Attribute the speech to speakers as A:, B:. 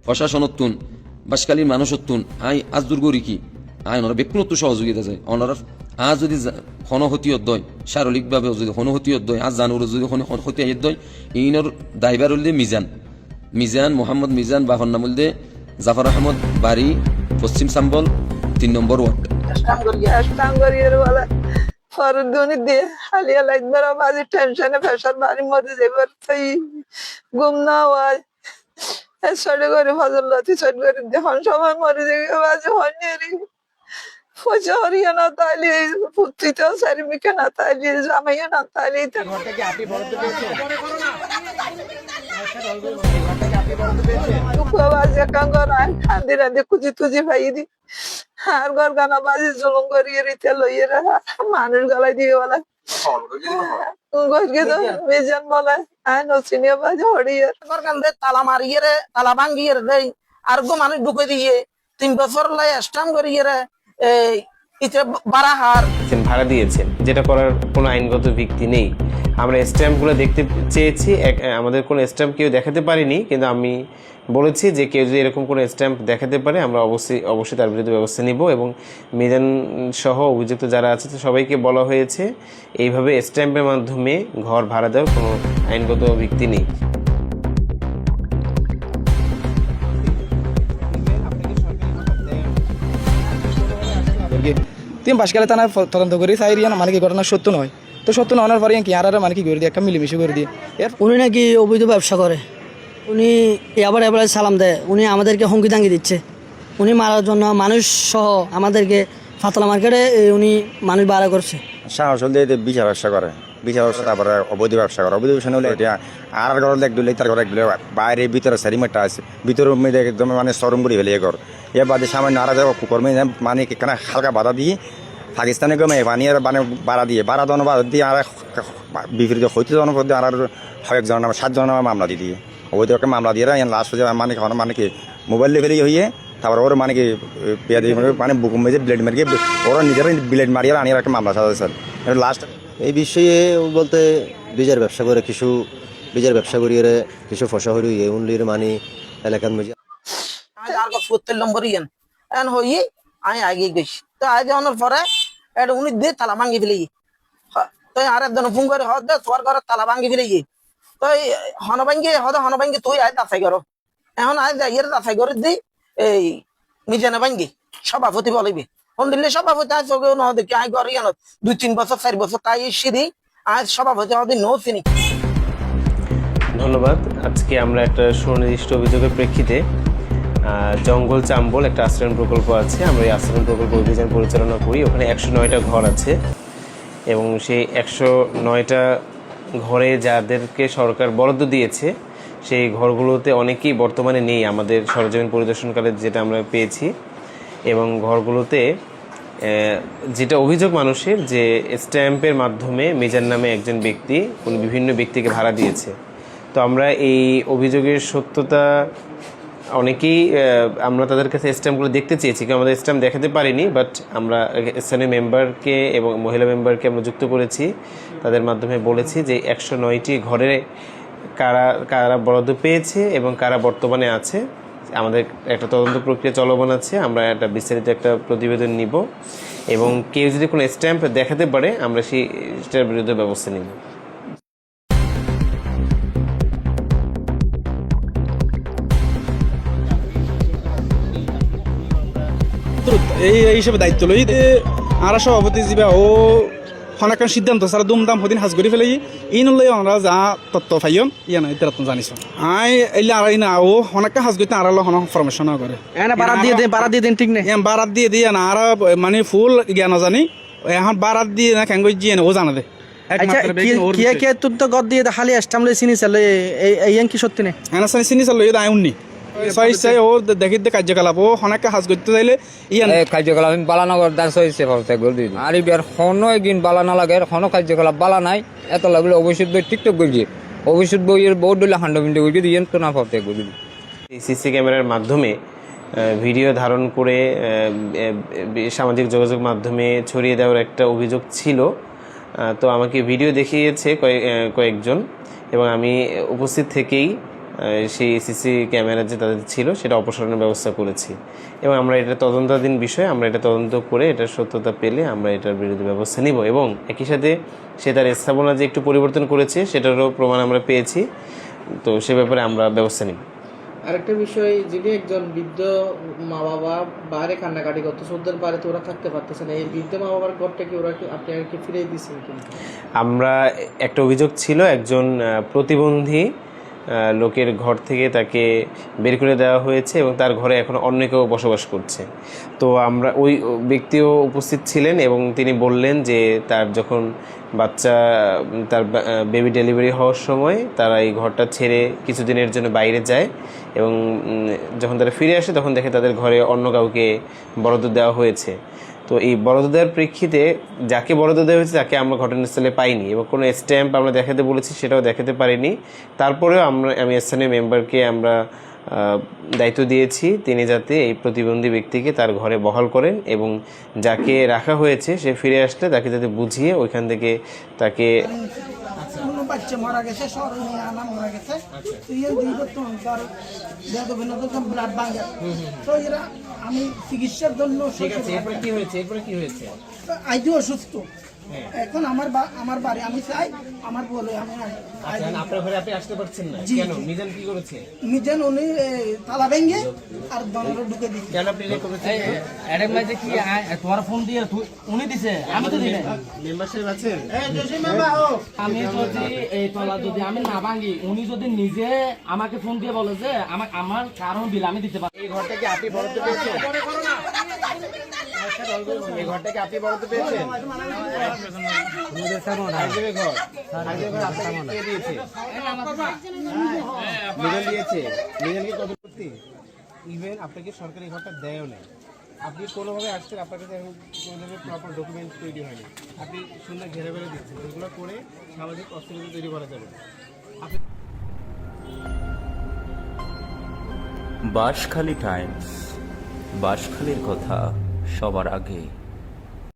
A: প্রশাসনত্তুন বাসকালীন মানুষত্তুন I আজ দুর্গরি কি I ওনারা ব্যক্তিগত সহযোগিতা যায় ওনারা আজ যদি হনহতি অধ্যয় শারীরিকভাবে যদি হনহতি অধ্যয় আজ জানুর যদি হনহতি অধ্যয় ইনর দায়বার হল মিজান মিজান মোহাম্মদ মিজান বাহর নাম হল জাফর আহমদ বাড়ি পশ্চিম সাম্বল 3 নম্বর ওয়ার্ড
B: ফরদুনি দিয়ে হালিয়া লাগবার বাজি টেনশনে প্রেশার বাড়ির মধ্যে যাবার তাই ঘুম না হয় ছড়ে করে ফজল লতি ছড় করে যখন সময় মরে যাবে বাজে হয়নি পয়সা হরিয়া না তাইলে পুত্রিতেও সারিমিকে না তাইলে জামাইয়া না তাইলে খান্দি রান্ধি খুঁজি তুজি ভাই দি আর ঘর গানা বাজি জুলুম করিয়ে রিতে লইয়ে মানুষ গলায় দিয়ে বলা মিজান বলে আয় নচিনিয়া বাজে হরিয়ে ঘর গান্ধে তালা মারিয়ে রে তালা ভাঙ্গিয়ে রে আর গো মানুষ ঢুকে দিয়ে 3 বছর লাই স্টাম করিয়ে রে
C: ভাড়া দিয়েছেন, যেটা করার কোনো আইনগত ভিত্তি নেই। আমরা স্ট্যাম্পগুলো দেখতে চেয়েছি, আমাদের কোনো স্ট্যাম্প কেউ দেখাতে পারিনি, কিন্তু আমি বলেছি যে কেউ যদি এরকম কোনো স্ট্যাম্প দেখাতে পারে আমরা অবশ্যই তার বিরুদ্ধে ব্যবস্থা নিব। এবং মিজান সহ অভিযুক্ত যারা আছে সবাইকে বলা হয়েছে এইভাবে স্ট্যাম্পের মাধ্যমে ঘর ভাড়া দেওয়ার কোনো আইনগত ভিত্তি নেই।
D: তুমি বাসকালে থানায় তদন্ত করি চাই মানে কি ঘটনা সত্য নয়, তো সত্য নয় পরে কি আর মানে কি করে দিয়ে একটা মিলেমিশে করে দিয়ে
E: উনি নাকি অবৈধ ব্যবসা করে, উনি এবার সালাম দেয়, উনি আমাদেরকে হুমকি দাঙ্গি দিচ্ছে, উনি মারার জন্য মানুষ সহ আমাদেরকে ফাতলা মার্কেটে উনি মানুষ ভাড়া করছে।
F: সাহস হলে বিচার ব্যবসা করে, বিচার ব্যবসা তারপরে অবৈধ ব্যবসা করে। অবৈধ ব্যবসা হলে এটা আর ঘর এক দিলে তার ঘর এক দিলে বাইরে ভিতরে সারিমেটটা আছে, ভিতরের মধ্যে একদম মানে সরম করে ফেলে ঘর এ বাদে সামান্য আর কর্মী মানে এখানে হালকা বাধা দিয়ে পাকিস্তানে গমে পানি আর মানে বাড়া দিয়ে বাড়া দেওয়ানো বাধা দিয়ে আর বিপরীত হইতে দেওয়ানোর পর আর কয়েকজনের নামে 7 জনের নামে মামলা দিয়ে অবৈধ একটা মামলা দিয়ে লাস্ট হয়ে মানে মানে কি মোবাইল লেভেলে হইয়ে তারপর ওর মানে কি পেঁয়াজ মানে বুকুম মেজে ব্লেড মারিয়ে ওরা নিজেরা ব্লেড মারিয়ে আনিয়ে একটা মামলা সাজা স্যার লাস্ট।
G: এই বিষয়ে বলতে বীজের ব্যবসা করে কিছু বীজের ব্যবসা করিয়ে কিছু ফসা হইয়ে উনলির মানি এলাকার মধ্যে
B: আর 70 নম্বর ইয়ান এন হইয়ে আমি আগে গেছি তো আগে অনার পরে এটা উনি দিয়ে তালা ভাঙ্গি ফেলে তো আর একজন ফোন করে হদ তোর ঘরে তালা ভাঙ্গি ফেলে তো হনভাঙ্গি তুই আয় দাফাই করো এখন আয় ইয়ের দাফাই করে দিই এই মিজানে ভাঙ্গি সভাপতি বলিবি ফোন দিলে সভাপতি আয় চোখে ন দেখি আয় ঘর ইয়ান 2-3 বছর 4 বছর তাই সিঁড়ি আজ সভাপতি হদি নো চিনি।
C: ধন্যবাদ। আজকে আমরা একটা সুনির্দিষ্ট অভিযোগের প্রেক্ষিতে জঙ্গল চাম্বল একটা আশ্রয়ণ প্রকল্প আছে, আমরা এই আশ্রয়ণ প্রকল্প অভিযান পরিচালনা করি। ওখানে 109টা ঘর আছে এবং সেই 109টা ঘরে যাদেরকে সরকার বরাদ্দ দিয়েছে সেই ঘরগুলোতে অনেকেই বর্তমানে নেই আমাদের সরজমিন পরিদর্শনকালে যেটা আমরা পেয়েছি। এবং ঘরগুলোতে যেটা অভিযোগ মানুষের যে স্ট্যাম্পের মাধ্যমে মিজান নামে একজন ব্যক্তি উনি বিভিন্ন ব্যক্তিকে ভাড়া দিয়েছে। তো আমরা এই অভিযোগের সত্যতা অনেকেই আমরা তাদের কাছে স্ট্যাম্পগুলো দেখতে চেয়েছি, কিন্তু আমাদের স্ট্যাম্প দেখাতে পারিনি, বাট আমরা স্থানীয় মেম্বারকে এবং মহিলা মেম্বারকে আমরা যুক্ত করেছি, তাদের মাধ্যমে বলেছি যে 109টি ঘরে কারা কারা বরাদ্দ পেয়েছে এবং কারা বর্তমানে আছে। আমাদের একটা তদন্ত প্রক্রিয়া চলমান আছে, আমরা একটা বিস্তারিত একটা প্রতিবেদন নিব এবং কেউ যদি কোনো স্ট্যাম্প দেখাতে পারে আমরা সেটার বিরুদ্ধে ব্যবস্থা নিব।
D: এই হিসেবে দায়িত্ব লই আর সভাপতি যা ও অনেক সিদ্ধান্ত সারা দুমদাম হদিন হাজ করে ফেলে ইন লই আমরা যা তত্ত্ব ফাইম ইয়া না ইতার জানিস আই এলে আর না ও অনেক হাজ করতে আর হন ফরমেশন করে
E: বারাত দিয়ে দিন ঠিক নেই
D: বারাত দিয়ে না আর মানে ফুল জ্ঞান জানি এখন বারাত দিয়ে না কেন জিয়ে ও জানা দে
E: তো গদ দিয়ে খালি স্টাম্প লই চিনি চালে এই কি সত্যি নেই
D: এনা চিনি চাল আই উন্নি চাই ও দেখি কার্যকলাপ ও অনেক হাজ করতে চাইলে ইয়া
H: কার্যকলাপ আমি বালানগর দাস হয়েছে আর এবার হনো একদিন বালা না লাগে হনো কার্যকলাপ বালা নাই এত লাগলে অবশ্যই বই টিকটক করি অবশ্যই বইয়ের বহুত দিলে হান্ডমিন্টে করি দিয়ে তো না পাতে করি।
C: সিসি ক্যামেরার মাধ্যমে ভিডিও ধারণ করে সামাজিক যোগাযোগ মাধ্যমে ছড়িয়ে দেওয়ার একটা অভিযোগ ছিল। তো আমাকে ভিডিও দেখিয়েছে কয়েকজন এবং আমি উপস্থিত থেকেই সেই সিসি ক্যামেরা যে তাদের ছিল সেটা অপসারণের ব্যবস্থা করেছি এবং আমরা এটা তদন্তাধীন বিষয়, আমরা এটা তদন্ত করে এটার সত্যতা পেলে আমরা এটার বিরুদ্ধে ব্যবস্থা নিব এবং একই সাথে সে তার স্থাপনা যে একটু পরিবর্তন করেছে সেটারও প্রমাণ আমরা পেয়েছি, তো সে ব্যাপারে আমরা ব্যবস্থা নিব।
I: আরেকটা বিষয়, যিনি একজন বৃদ্ধ মা বাবা বাইরে কান্নাকাটি করতেছে, ওদের বাড়িতে ওরা থাকতে পারতেছে না, এই বৃদ্ধ মা বাবার ঘরটা কি ওরা আপনি আর কি ফিরিয়ে দিচ্ছেন কিনা?
C: আমরা একটা অভিযোগ ছিল একজন প্রতিবন্ধী লোকের ঘর থেকে তাকে বের করে দেওয়া হয়েছে এবং তার ঘরে এখন অন্য কেউ বসবাস করছে। তো আমরা ওই ব্যক্তিও উপস্থিত ছিলেন এবং তিনি বললেন যে তার যখন বাচ্চা তার বেবি ডেলিভারি হওয়ার সময় তারা এই ঘরটা ছেড়ে কিছুদিনের জন্য বাইরে যায় এবং যখন তারা ফিরে আসে তখন দেখে তাদের ঘরে অন্য কাউকে বরাদ্দ দেওয়া হয়েছে। তো এই বরাদ্দ দেওয়ার প্রেক্ষিতে যাকে বরাদ্দ দেওয়া হয়েছে তাকে আমরা ঘটনাস্থলে পাইনি এবং কোনো স্ট্যাম্প আমরা দেখাতে বলেছি সেটাও দেখাতে পারিনি। তারপরেও আমি স্থানীয় মেম্বারকে আমরা দায়িত্ব দিয়েছি তিনি যাতে এই প্রতিবন্ধী ব্যক্তিকে তার ঘরে বহাল করেন এবং যাকে রাখা হয়েছে সে ফিরে আসলে তাকে যাতে বুঝিয়ে ওইখান থেকে তাকে
B: বাচ্চা মারা গেছে, শহরে নিয়ে আনা মারা গেছে, তো ইয়ে দিয়ে তো তার ব্লাড ভাঙে, তো এরা আমি চিকিৎসার জন্য আইডি অসুস্থ, এখন আমার বাড়ি আমি চাই আমার বলে আমি
C: আপনার ঘরে আপনি আসতে পারছেন না কেন? মিজান কি করেছে?
B: মিজান উনি তালা ভেঙে আর দনরে ঢুকে দিচ্ছে।
C: কেন আপনি এটা করেছেন?
I: এডেক মাঝে কি তোমার ফোন দিয়ে উনি দিছে, আমি তো দিই
C: মেম্বারশিপ আছেন?
I: আমি যদি এই তলা যদি আমি না ভাঙি, উনি যদি নিজে আমাকে ফোন দিয়ে বলে যে আমার কারণ বিল আমি দিতে পারি।
C: এই ঘরটা কি আপনি বরাদ্দ পেয়েছেন? এই ঘরটা কি আপনি বরাদ্দ পেয়েছেন? ইভেন আপনাকে সরকারি ঘরটা দেয়ও নাই, আপনি কোনোভাবে আসছেন, আপনার কাছে এখন কোনোভাবে প্রপার ডকুমেন্ট তৈরি হয়নি, আপনি সুন্দর ঘেরে বেড়ে দিচ্ছেন, এগুলো করে সামাজিক অস্থিরতা তৈরি করা যাবে।
J: বাঁশখালী টাইমস, বাঁশখালীর কথা সবার আগে।